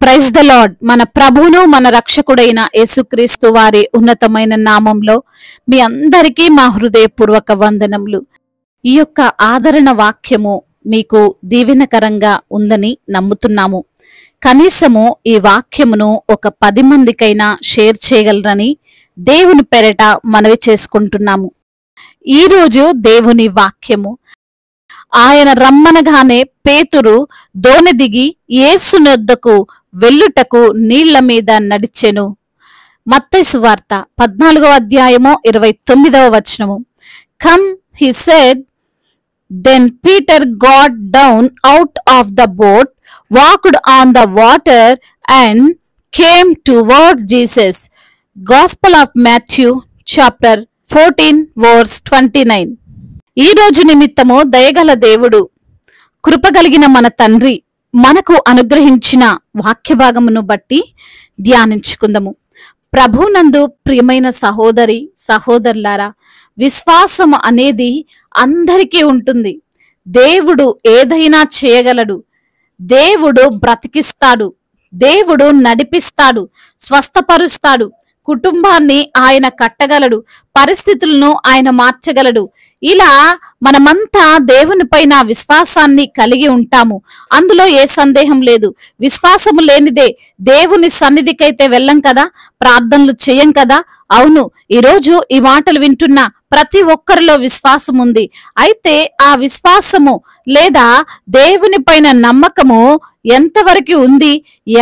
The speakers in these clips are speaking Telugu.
Praise the lord. మన ప్రభువును మన రక్షకుడైన యేసుక్రీస్తు వారి ఉన్నతమైన నామంలో మీ అందరికీ మా హృదయపూర్వక వందనములు. ఈ యొక్క ఆదరణ వాక్యము మీకు దీవెనకరంగా ఉందని నమ్ముతున్నాము. కనీసము ఈ వాక్యమును ఒక 10 మందికైనా షేర్ చేయగలరని దేవుని పేరట మనవి చేసుకుంటున్నాము. ఈరోజు దేవుని వాక్యము, ఆయన రమ్మనగానే పేతురు దోణి దిగి యేసునొద్దకు వెళ్ళుటకు నీళ్ల మీద నడిచెను. మత్తయి సువార్త 14వ అధ్యాయము 29వ వచనము. Come, he said. Then Peter got down out of the boat, walked on the water and came toward Jesus. Gospel of Matthew chapter 14 verse 29. ఈ రోజు నిమిత్తము దయగల దేవుడు, కృపగలిగిన మన తండ్రి మనకు అనుగ్రహించిన వాక్య భాగమును బట్టి ధ్యానించుకుందాము. ప్రభునందు ప్రియమైన సహోదరి సహోదరులారా, విశ్వాసము అనేది అందరికీ ఉంటుంది. దేవుడు ఏదైనా చేయగలడు. దేవుడు బ్రతికిస్తాడు. దేవుడు నడిపిస్తాడు, స్వస్థపరుస్తాడు. కుటుంబాన్ని ఆయన కట్టగలడు. పరిస్థితులను ఆయన మార్చగలడు. ఇలా మనమంతా దేవుని పైన విశ్వాసాన్ని కలిగి ఉంటాము. అందులో ఏ సందేహం లేదు. విశ్వాసము లేనిదే దేవుని సన్నిధికైతే వెళ్ళం కదా, ప్రార్థనలు చేయం కదా. అవును, ఈరోజు ఈ మాటలు వింటున్న ప్రతి ఒక్కరిలో విశ్వాసం ఉంది. అయితే ఆ విశ్వాసము లేదా దేవుని పైన నమ్మకము ఎంతవరకు ఉంది,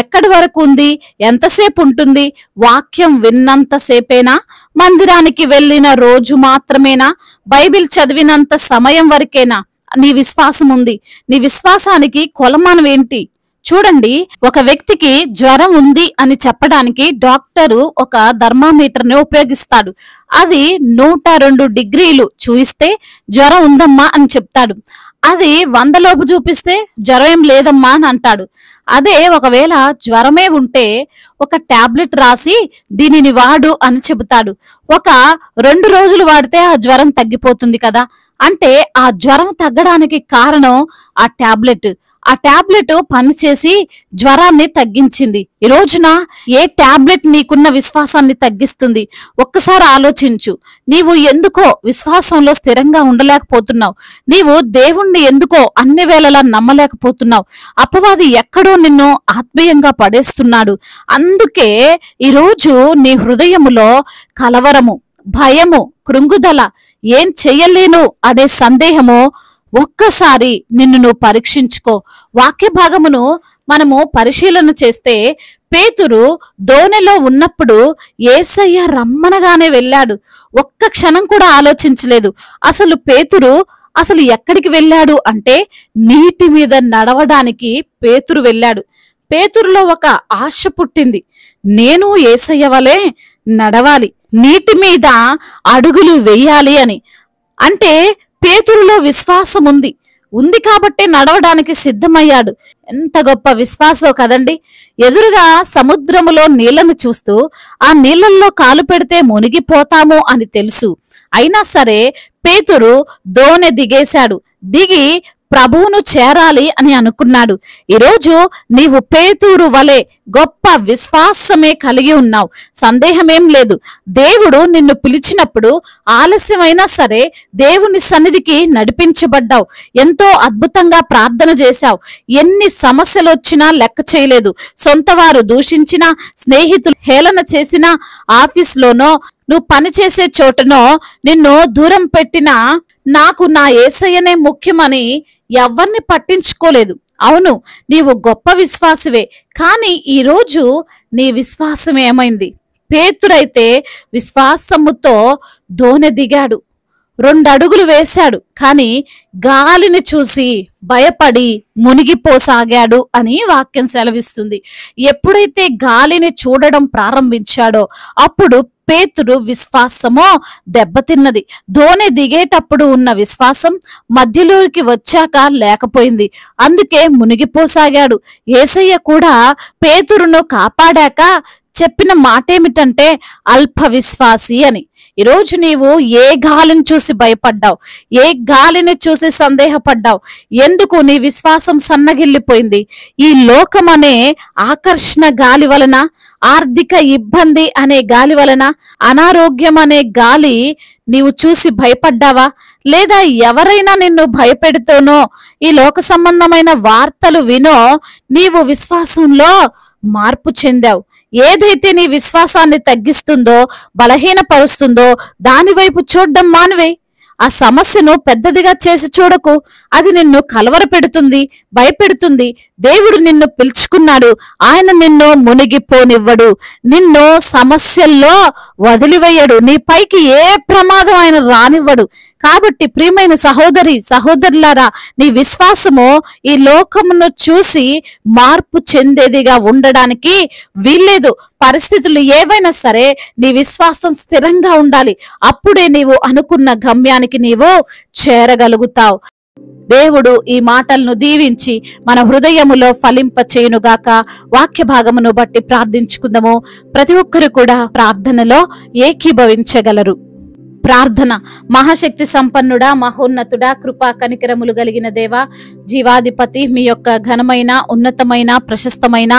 ఎక్కడి వరకు ఉంది, ఎంతసేపు ఉంటుంది? వాక్యం విన్నంతసేపేనా? మందిరానికి వెళ్ళిన రోజు మాత్రమేనా? బైబిల్ చదివినంత సమయం వరకేనా నీ విశ్వాసం ఉంది? నీ విశ్వాసానికి కొలమానం ఏంటి? చూడండి, ఒక వ్యక్తికి జ్వరం ఉంది అని చెప్పడానికి డాక్టరు ఒక థర్మామీటర్ ని ఉపయోగిస్తాడు. అది 102 డిగ్రీలు చూయిస్తే జ్వరం ఉందమ్మా అని చెప్తాడు. అది 100 లోపు చూపిస్తే జ్వరం ఏం లేదమ్మా అని అంటాడు. అదే ఒకవేళ జ్వరమే ఉంటే ఒక టాబ్లెట్ రాసి దీనిని వాడు అని చెబుతాడు. ఒక 2 రోజులు వాడితే ఆ జ్వరం తగ్గిపోతుంది కదా. అంటే ఆ జ్వరం తగ్గడానికి కారణం ఆ టాబ్లెట్. ఆ టాబ్లెట్ పనిచేసి జ్వరాన్ని తగ్గించింది. ఈ రోజున ఏ టాబ్లెట్ నీకున్న విశ్వాసాన్ని తగ్గిస్తుంది? ఒక్కసారి ఆలోచించు. నీవు ఎందుకో విశ్వాసంలో స్థిరంగా ఉండలేకపోతున్నావు. నీవు దేవుణ్ణి ఎందుకో అన్ని వేళలా నమ్మలేకపోతున్నావు. అపవాది ఎక్కడో నిన్ను ఆత్మీయంగా పడేస్తున్నాడు. అందుకే ఈరోజు నీ హృదయములో కలవరము, భయము, కృంగుదల, ఏం చెయ్యలేను అనే సందేహము. ఒక్కసారి నిన్ను నువ్వు పరీక్షించుకో. వాక్య భాగమును మనము పరిశీలన చేస్తే, పేతురు దోణిలో ఉన్నప్పుడు యేసయ్య రమ్మనగానే వెళ్ళాడు. ఒక్క క్షణం కూడా ఆలోచించలేదు. అసలు పేతురు ఎక్కడికి వెళ్ళాడు అంటే నీటి మీద నడవడానికి పేతురు వెళ్ళాడు. పేతురులో ఒక ఆశ పుట్టింది. నేను యేసయ్య వలె నడవాలి, నీటి మీద అడుగులు వెయ్యాలి అని. అంటే పేతురులో విశ్వాసం ఉంది కాబట్టి నడవడానికి సిద్ధమయ్యాడు. ఎంత గొప్ప విశ్వాసం కదండి. ఎదురుగా సముద్రములో నీళ్లను చూస్తూ ఆ నీళ్లలో కాలు పెడితే మునిగిపోతాము అని తెలుసు. అయినా సరే పేతురు దోణి దిగేశాడు. దిగి ప్రభువును చేరాలి అని అనుకున్నాడు. ఈరోజు నీవు పేతురు వలె గొప్ప విశ్వాసమే కలిగి ఉన్నావు. సందేహమేం లేదు. దేవుడు నిన్ను పిలిచినప్పుడు ఆలస్యమైనా సరే దేవుని సన్నిధికి నడిపించబడ్డావు. ఎంతో అద్భుతంగా ప్రార్థన చేశావు. ఎన్ని సమస్యలు వచ్చినా లెక్క చేయలేదు. సొంత వారు దూషించినా, స్నేహితులు హేళన చేసినా, ఆఫీస్లోనో నువ్వు పనిచేసే చోటనో నిన్ను దూరం పెట్టినా, నాకు నా యేసయ్యనే ముఖ్యమని ఎవరిని పట్టించుకోలేదు. అవును, నీవు గొప్ప విశ్వాసవే. కానీ ఈరోజు నీ విశ్వాసం ఏమైంది? పేతురైతే విశ్వాసముతో దోణి దిగాడు, 2 అడుగులు వేశాడు. కానీ గాలిని చూసి భయపడి మునిగిపోసాగాడు అని వాక్యం సెలవిస్తుంది. ఎప్పుడైతే గాలిని చూడడం ప్రారంభించాడో అప్పుడు పేతురు విశ్వాసమో దెబ్బతిన్నది. దోణి దిగేటప్పుడు ఉన్న విశ్వాసం మధ్యలోకి వచ్చాక లేకపోయింది. అందుకే మునిగిపోసాగాడు. యేసయ్య కూడా పేతురును కాపాడాక చెప్పిన మాట ఏమిటంటే అల్ప విశ్వాసి అని. ఈరోజు నీవు ఏ గాలిని చూసి భయపడ్డావు? ఏ గాలిని చూసి సందేహపడ్డావు? ఎందుకు నీ విశ్వాసం సన్నగిల్లిపోయింది? ఈ లోకం అనే ఆకర్షణ గాలి వలన, ఆర్థిక ఇబ్బంది అనే గాలి వలన, అనారోగ్యం అనే గాలి నీవు చూసి భయపడ్డావా? లేదా ఎవరైనా నిన్ను భయపెడుతూనో, ఈ లోక సంబంధమైన వార్తలు వినో నీవు విశ్వాసంలో మార్పు చెందావు. ఏదైతే నీ విశ్వాసాన్ని తగ్గిస్తుందో, బలహీనపరుస్తుందో దాని వైపు చూడడం మానవే. ఆ సమస్యను పెద్దదిగా చేసి చూడకు. అది నిన్ను కలవరపెడుతుంది, భయపెడుతుంది. దేవుడు నిన్ను పిలుచుకున్నాడు. ఆయన నిన్ను మునిగిపోనివ్వడు. నిన్ను సమస్యల్లో వదిలివేయడు. నీ పైకి ఏ ప్రమాదం ఆయన రానివ్వడు. కాబట్టి ప్రియమైన సహోదరి సహోదరులారా, నీ విశ్వాసము ఈ లోకమును చూసి మార్పు చెందేదిగా ఉండడానికి వీల్లేదు. పరిస్థితులు ఏవైనా సరే నీ విశ్వాసం స్థిరంగా ఉండాలి. అప్పుడే నీవు అనుకున్న గమ్యానికి నీవు చేరగలుగుతావు. దేవుడు ఈ మాటలను దీవించి మన హృదయములో ఫలింప చేయునుగాక. వాక్య భాగమును బట్టి ప్రార్థించుకుందాము. ప్రతి ఒక్కరు కూడా ప్రార్థనలో ఏకీభవించగలరు. ప్రార్థన. మహాశక్తి సంపన్నుడా, మహోన్నతుడా, కృపా కనికరములు కలిగిన దేవా, జీవాధిపతి, మీ యొక్క ఘనమైన, ఉన్నతమైన, ప్రశస్తమైన,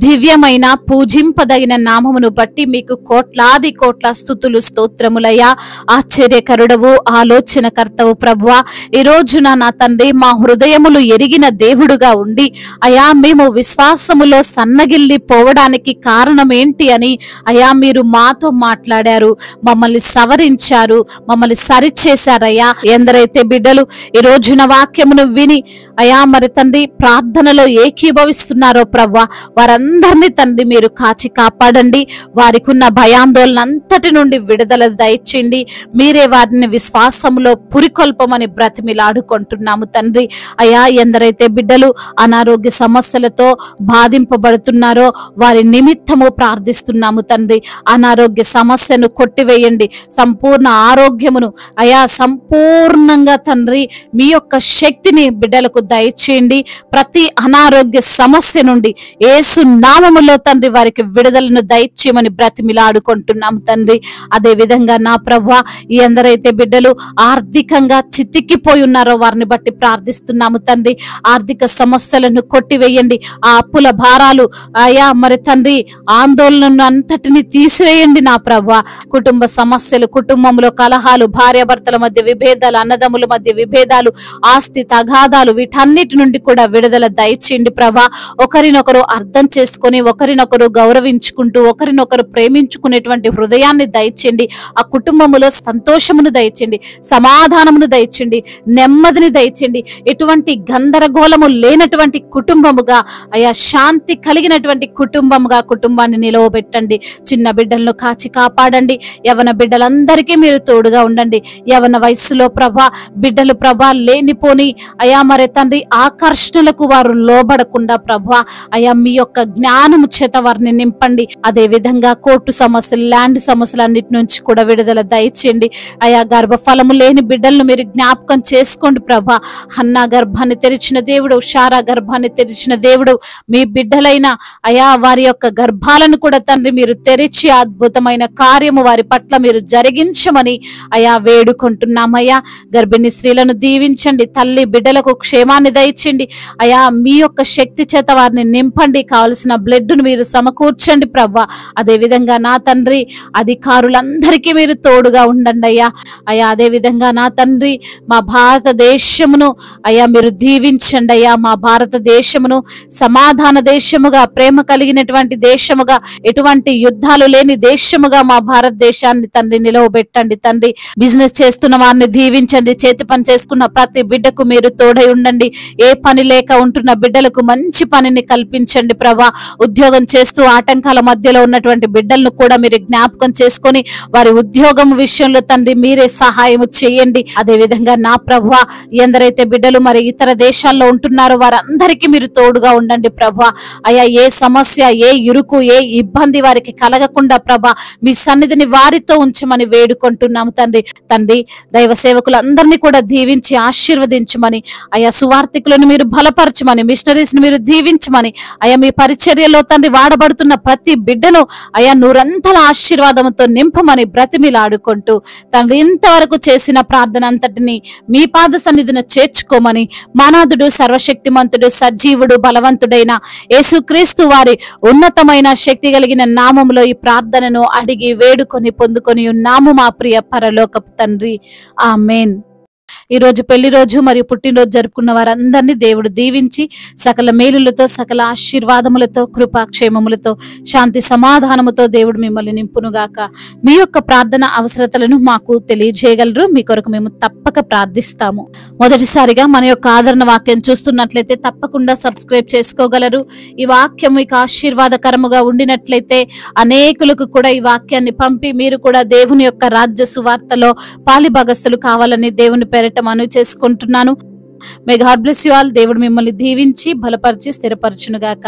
దివ్యమైన, పూజింపదగిన నామమును బట్టి మీకు కోట్లాది కోట్ల స్తుతులు, స్తోత్రములయ్యా. ఆశ్చర్యకరుడవు, ఆలోచనకర్తవు ప్రభువా. ఈ రోజున నా తండ్రి, మా హృదయములు ఎరిగిన దేవుడుగా ఉండి అయా మేము విశ్వాసములో సన్నగిల్లి పోవడానికి కారణం ఏంటి అని అయా మీరు మాతో మాట్లాడారు, మమ్మల్ని సవరించారు, మమ్మల్ని సరిచేశారయ్యా. ఎందరైతే బిడ్డలు ఈ రోజున వాక్యమును విని అయా మరి తండ్రి ప్రార్థనలో ఏకీభవిస్తున్నారో ప్రవ్వా, వారందరినీ తండ్రి మీరు కాచి కాపాడండి. వారికి ఉన్న భయాందోళన అంతటి నుండి విడుదల దయచేయండి. మీరే వారిని విశ్వాసంలో పురికొల్పమని బ్రతిమిలాడుకుంటున్నాము తండ్రి. అయా ఎందరైతే బిడ్డలు అనారోగ్య సమస్యలతో బాధింపబడుతున్నారో వారి నిమిత్తము ప్రార్థిస్తున్నాము తండ్రి. అనారోగ్య సమస్యను కొట్టివేయండి. సంపూర్ణ ఆరోగ్యమును అయా సంపూర్ణంగా తండ్రి మీ యొక్క శక్తిని బిడ్డలకు దయచేయండి. ప్రతి అనారోగ్య సమస్య నుండి యేసు నామములో తండ్రి వారికి విడుదలను దయచేయమని బ్రతిమిలాడుకుంటున్నాం తండ్రి. అదే విధంగా నా ప్రభువా, ఈ ఎందరైతే బిడ్డలు ఆర్థికంగా చితికిపోయి ఉన్నారో వారిని బట్టి ప్రార్థిస్తున్నాము తండ్రి. ఆర్థిక సమస్యలను కొట్టివేయండి. ఆ అప్పుల భారాలు అయా మరి తండ్రి ఆందోళనను అంతటిని తీసివేయండి నా ప్రభువా. కుటుంబ సమస్యలు, కుటుంబంలో కలహాలు, భార్యాభర్తల మధ్య విభేదాలు, అన్నదమ్ముల మధ్య విభేదాలు, ఆస్తి తగాదాలు, వీటన్నిటి నుండి కూడా విడుదల దయచేయండి ప్రభా. ఒకరినొకరు అర్థం చేసుకొని, ఒకరినొకరు గౌరవించుకుంటూ, ఒకరినొకరు ప్రేమించుకునేటువంటి హృదయాన్ని దయచేయండి. ఆ కుటుంబములో సంతోషమును దయచేయండి, సమాధానమును దయచేయండి, నెమ్మదిని దయచేయండి. ఎటువంటి గందరగోళము లేనటువంటి కుటుంబముగా అయా శాంతి కలిగినటువంటి కుటుంబముగా కుటుంబాన్ని నిలవబెట్టండి. చిన్న బిడ్డలను కాచి కాపాడండి. యవన బిడ్డలందరికీ మీరు తోడుగా ఉండండి. యవన వయస్సులో ప్రభా బిడ్డలు ప్రభా లేనిపోని అయా మరి తండ్రి ఆకర్షణలకు వారు లోబడకుండా ప్రభా అయా మీ యొక్క జ్ఞానము చేత వారిని నింపండి. అదే విధంగా కోర్టు సమస్యలు, ల్యాండ్ సమస్యలు అన్నిటి నుంచి కూడా విడుదల దయచేయండి. అయా గర్భఫలము లేని బిడ్డలను మీరు జ్ఞాపకం చేసుకోండి ప్రభా. హన్నా గర్భాన్ని తెరిచిన దేవుడు, షారా గర్భాన్ని తెరిచిన దేవుడు, మీ బిడ్డలైన అయా వారి యొక్క గర్భాలను కూడా తండ్రి మీరు తెరిచి అద్భుతమైన కార్యము వారి పట్ల మీరు జరిగించమని అయా వేడుకుంటున్నామయ్యా. గర్భిణీ స్త్రీలను దీవించండి. తల్లి బిడ్డలకు క్షేమాన్ని దయచేయండి. అయా మీ యొక్క శక్తి చేత వారిని నింపండి. కావలసిన బ్లడ్ను మీరు సమకూర్చండి ప్రభా. అదే విధంగా నా తండ్రి అధికారులందరికీ మీరు తోడుగా ఉండండి అయ్యా. అయా అదే విధంగా నా తండ్రి మా భారతదేశమును అయా మీరు దీవించండి అయ్యా. మా భారతదేశమును సమాధాన దేశముగా, ప్రేమ కలిగినటువంటి దేశముగా, ఎటువంటి యుద్ధాలు లేని దేశముగా మా భారతదేశాన్ని తండ్రి నిలవబెట్టండి తండ్రి. బిజినెస్ చేస్తున్న వారిని దీవించండి. చేతి పని చేసుకున్న ప్రతి బిడ్డకు మీరు తోడై ఉండండి. ఏ పని లేక ఉంటున్న బిడ్డలకు మంచి పనిని కల్పించండి ప్రభా. ఉద్యోగం చేస్తూ ఆటంకాల మధ్యలో ఉన్నటువంటి బిడ్డలను కూడా మీరు జ్ఞాపకం చేసుకొని వారి ఉద్యోగం విషయంలో తండ్రి మీరే సహాయం చేయండి. అదే విధంగా నా ప్రభువా ఎందరైతే బిడ్డలు మరి ఇతర దేశాల్లో ఉంటున్నారో వారందరికీ మీరు తోడుగా ఉండండి ప్రభా. అయ్యా ఏ సమస్య, ఏ ఇరుకు, ఏ ఇబ్బంది వారికి కలగకుండా ప్రభా మీ సన్నిధిని వారితో ఉంచమని వేడుకుంటున్నాము తండ్రి. తండ్రి దైవ సేవకులందరినీ కూడా దీవించి ఆశీర్వదించమని అయ్యా సువార్థికులను మీరు బలపరచమని, మిషనరీస్ ని మీరు దీవించమని, అయా మీ పరిచర్యలో తండ్రి వాడబడుతున్న ప్రతి బిడ్డను అయా నూరంతల ఆశీర్వాదంతో నింపమని బ్రతిమిలాడుకుంటూ తండ్రి ఇంతవరకు చేసిన ప్రార్థన అంతటిని మీ పాద సన్నిధిన చేర్చుకోమని మానాథుడు, సర్వశక్తిమంతుడు, సజీవుడు, బలవంతుడైన యేసుక్రీస్తు వారి ఉన్నతమైన శక్తి కలిగిన నామములో ఈ ప్రార్థనను అడిగి వేడుకొని పొందుకొని ఉన్నాము మా ప్రియ పరలోకపు తండ్రి. ఆమేన్. ఈ రోజు పెళ్లి రోజు మరియు పుట్టినరోజు జరుపుకున్న వారందరినీ దేవుడు దీవించి సకల మేలులతో, సకల ఆశీర్వాదములతో, కృపాక్షేమములతో, శాంతి సమాధానముతో దేవుడు మిమ్మల్ని నింపునుగాక. మీ యొక్క ప్రార్థన అవసరతలను మాకు తెలియజేయగలరు. మీ కొరకు మేము తప్పక ప్రార్థిస్తాము. మొదటిసారిగా మన యొక్క ఆదరణ వాక్యం చూస్తున్నట్లయితే తప్పకుండా సబ్స్క్రైబ్ చేసుకోగలరు. ఈ వాక్యం మీకు ఆశీర్వాదకరముగా ఉండినట్లయితే అనేకులకు కూడా ఈ వాక్యాన్ని పంపి మీరు కూడా దేవుని యొక్క రాజ్య సువార్తలో పాలిభాగస్తులు కావాలని దేవుని పేరిట మనవి చేసుకుంటున్నాను. May God bless you all. దేవుడు మిమ్మల్ని దీవించి బలపరిచి స్థిరపరచునుగాక.